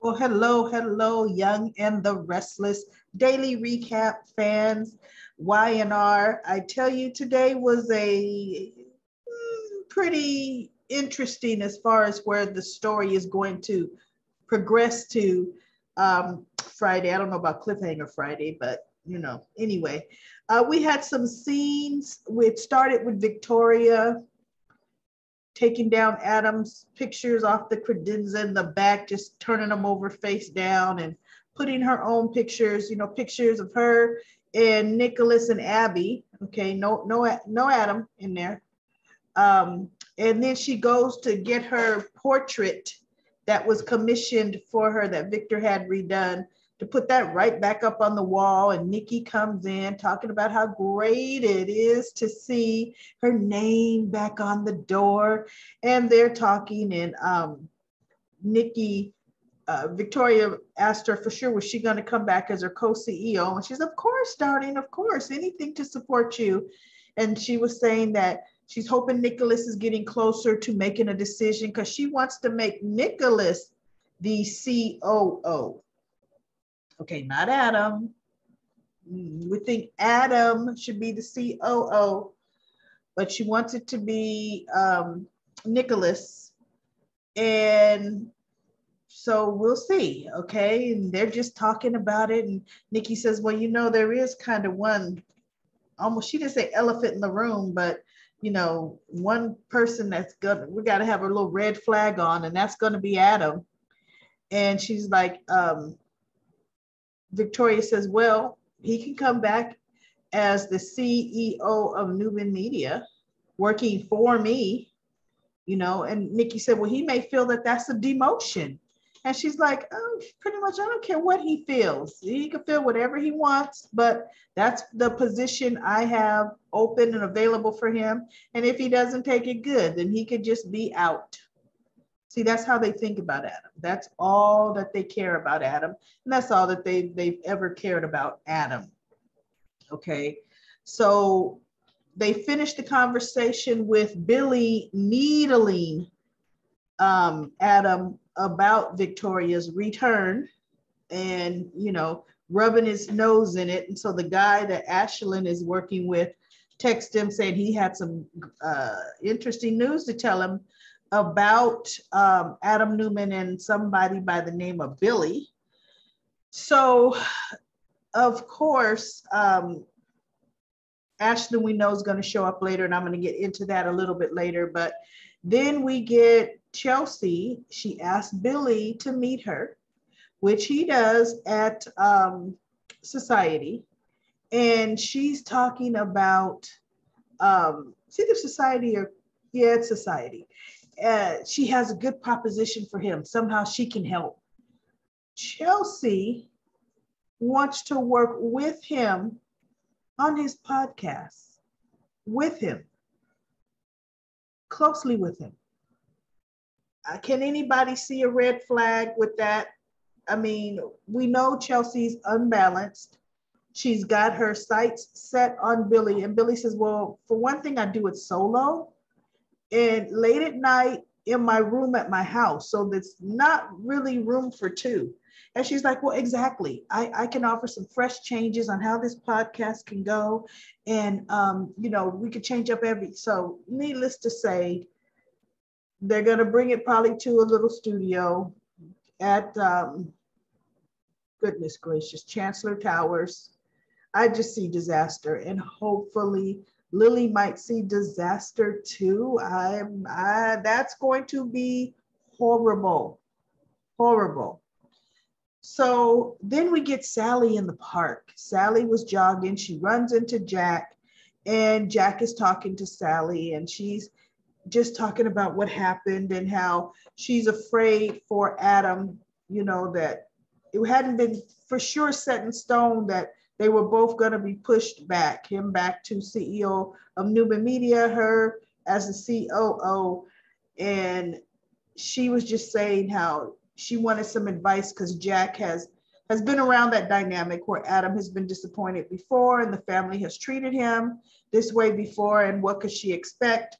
Well, hello, hello, Young and the Restless Daily Recap fans. Y&R, I tell you, today was a pretty interesting as far as where the story is going to progress to Friday. I don't know about Cliffhanger Friday, but anyway. We had some scenes. It started with Victoria taking down Adam's pictures off the credenza in the back, just turning them over face down and putting her own pictures, pictures of her and Nicholas and Abby. Okay, no Adam in there. And then she goes to get her portrait that was commissioned for her that Victor had redone to put that right back up on the wall. And Nikki comes in talking about how great it is to see her name back on the door. And they're talking, and Victoria asked her for sure, was she going to come back as her co-CEO? And she's, of course, darling, of course, anything to support you. And she was saying that she's hoping Nicholas is getting closer to making a decision because she wants to make Nicholas the COO. Okay, not Adam. We think Adam should be the COO, but she wants it to be Nicholas. And so we'll see, okay? And they're just talking about it. And Nikki says, well, there is kind of one, almost, she didn't say elephant in the room, but, one person that's good, we got to have a little red flag on, and that's going to be Adam. And she's like, Victoria says, well, he can come back as the CEO of Newman Media, working for me, and Nikki said, well, he may feel that that's a demotion. And she's like, oh, pretty much, I don't care what he feels. He can feel whatever he wants, but that's the position I have open and available for him. And if he doesn't take it, good, then he could just be out. See, that's how they think about Adam. That's all that they care about Adam. And that's all that they've ever cared about Adam. Okay. So they finished the conversation with Billy needling Adam about Victoria's return and, rubbing his nose in it. And so the guy that Ashlyn is working with texted him saying he had some interesting news to tell him about Adam Newman and somebody by the name of Billy. So, of course, Ashlyn, we know, is going to show up later, and I'm going to get into that a little bit later. But then we get Chelsea. She asked Billy to meet her, which he does at Society. And she's talking about, it's either Society or, yeah, it's Society. She has a good proposition for him. Somehow she can help. Chelsea wants to work with him on his podcast, with him, closely with him. Can anybody see a red flag with that? I mean, we know Chelsea's unbalanced. She's got her sights set on Billy. And Billy says, well, for one thing, I do it solo and late at night in my room at my house. So there's not really room for two. And she's like, well, exactly. I can offer some fresh changes on how this podcast can go. And, we could change up so needless to say, they're going to bring it probably to a little studio at, goodness gracious, Chancellor Towers. I just see disaster, and hopefully Lily might see disaster too. That's going to be horrible, horrible. So then we get Sally in the park. Sally was jogging. She runs into Jack, and Jack is talking to Sally, and she's just talking about what happened and how she's afraid for Adam, that it hadn't been for sure set in stone that they were both going to be pushed back, him back to CEO of Newman Media, her as the COO. And she was just saying how she wanted some advice because Jack has been around that dynamic where Adam has been disappointed before and the family has treated him this way before, and what could she expect?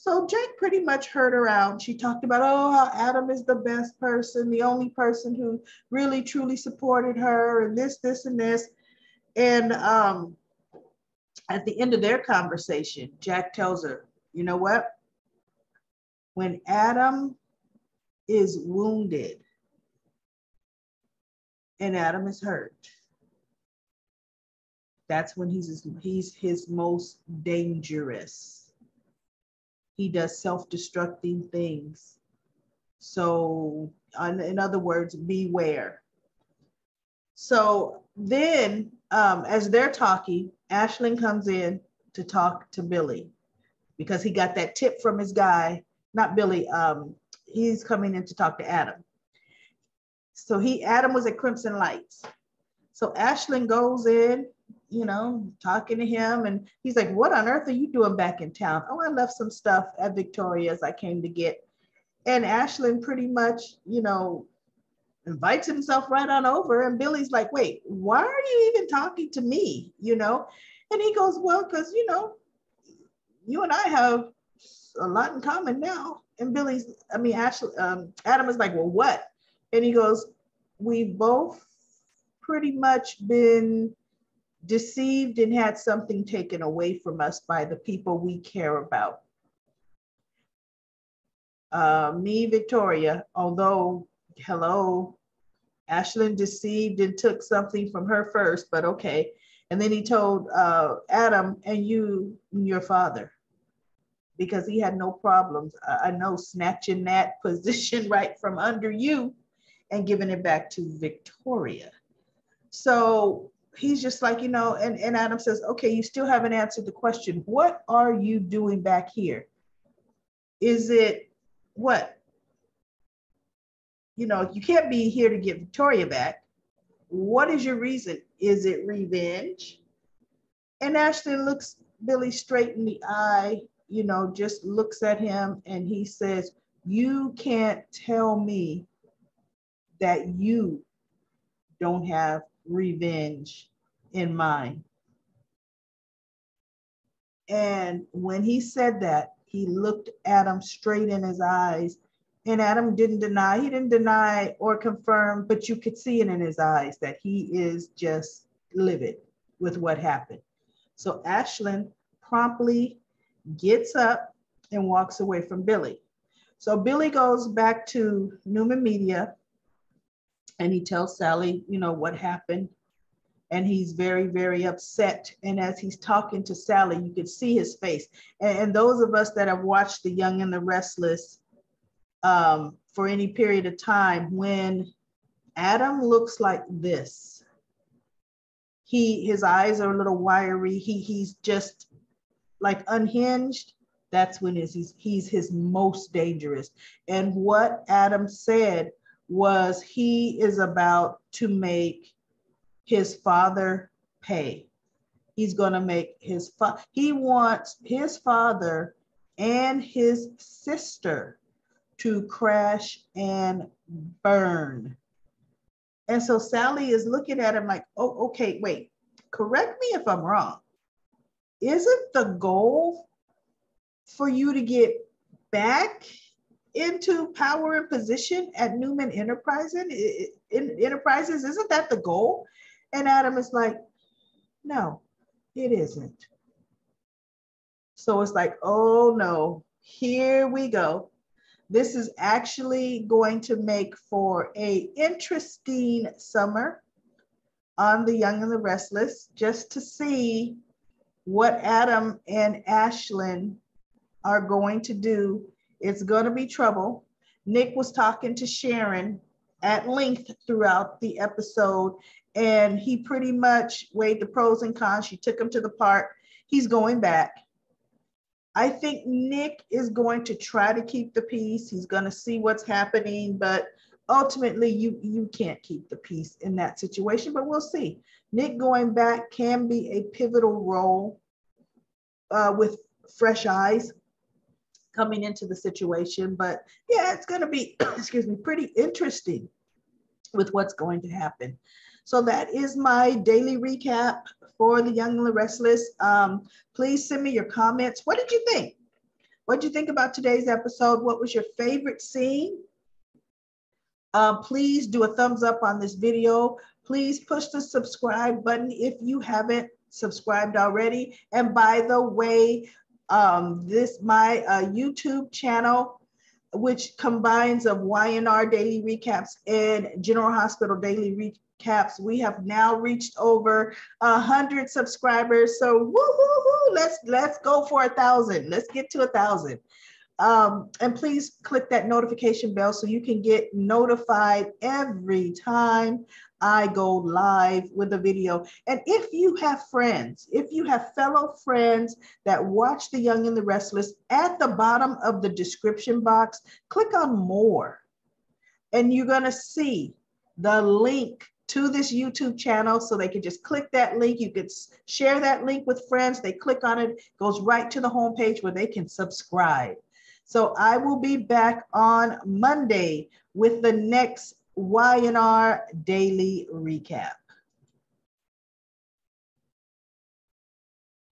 So Jack pretty much heard her out. She talked about, oh, how Adam is the best person, the only person who really truly supported her, and this, and this. And at the end of their conversation, Jack tells her, you know what? When Adam is wounded and Adam is hurt, that's when he's his most dangerous. He does self-destructing things. So, in other words, beware. So then, as they're talking, Ashlyn comes in to talk to Billy because he got that tip from his guy, not Billy. He's coming in to talk to Adam. So Adam was at Crimson Lights. So Ashlyn goes in, talking to him, and he's like, what on earth are you doing back in town? Oh, I left some stuff at Victoria's I came to get. And Ashlyn pretty much, invites himself right on over. And Billy's like, wait, why are you even talking to me? And he goes, well, because, you and I have a lot in common now. And Adam is like, well, what? And he goes, we've both pretty much been deceived and had something taken away from us by the people we care about. Me, Victoria, although, hello, Ashlyn deceived and took something from her first, but okay. And then he told Adam, and your father, because he had no problems, I know, snatching that position right from under you and giving it back to Victoria. So he's just like, and Adam says, okay, you still haven't answered the question. What are you doing back here? Is it what? You can't be here to get Victoria back. What is your reason? Is it revenge? And Ashley looks Billy straight in the eye, just looks at him, and he says, you can't tell me that you don't have revenge in mind. And when he said that, he looked Adam straight in his eyes, and Adam didn't deny or confirm, but you could see it in his eyes that he is just livid with what happened. So Ashlyn promptly gets up and walks away from Billy. So Billy goes back to Newman Media and he tells Sally, what happened. And he's very, very upset. And as he's talking to Sally, you could see his face. And those of us that have watched The Young and the Restless for any period of time, when Adam looks like this, his eyes are a little wiry. He's just like unhinged. That's when he's his most dangerous. And what Adam said was he is about to make his father pay. He's going to make he wants his father and his sister to crash and burn. And so Sally is looking at him like, oh, okay, wait, correct me if I'm wrong. Isn't the goal for you to get back into power and position at Newman Enterprises? Isn't that the goal? And Adam is like, no, it isn't. So it's like, oh no, here we go. This is actually going to make for an interesting summer on The Young and the Restless, just to see what Adam and Ashlyn are going to do. It's going to be trouble. Nick was talking to Sharon at length throughout the episode, and he pretty much weighed the pros and cons. She took him to the park. He's going back. I think Nick is going to try to keep the peace. He's going to see what's happening, but ultimately you can't keep the peace in that situation, but we'll see. Nick going back can be a pivotal role with fresh eyes coming into the situation, but yeah, it's going to be, pretty interesting with what's going to happen. So that is my daily recap for The Young and the Restless. Please send me your comments. What did you think? What did you think about today's episode? What was your favorite scene? Please do a thumbs up on this video. Please push the subscribe button if you haven't subscribed already. And by the way, this my YouTube channel, which combines of YNR daily recaps and General Hospital daily recaps. We have now reached over 100 subscribers. So woo-hoo-hoo, let's go for 1,000. Let's get to 1,000. And please click that notification bell so you can get notified every time I go live with a video. And if you have friends, if you have fellow friends that watch The Young and the Restless, at the bottom of the description box, click on more. And you're going to see the link to this YouTube channel, so they can just click that link. You could share that link with friends. They click on it, goes right to the homepage where they can subscribe. So I will be back on Monday with the next YNR daily recap.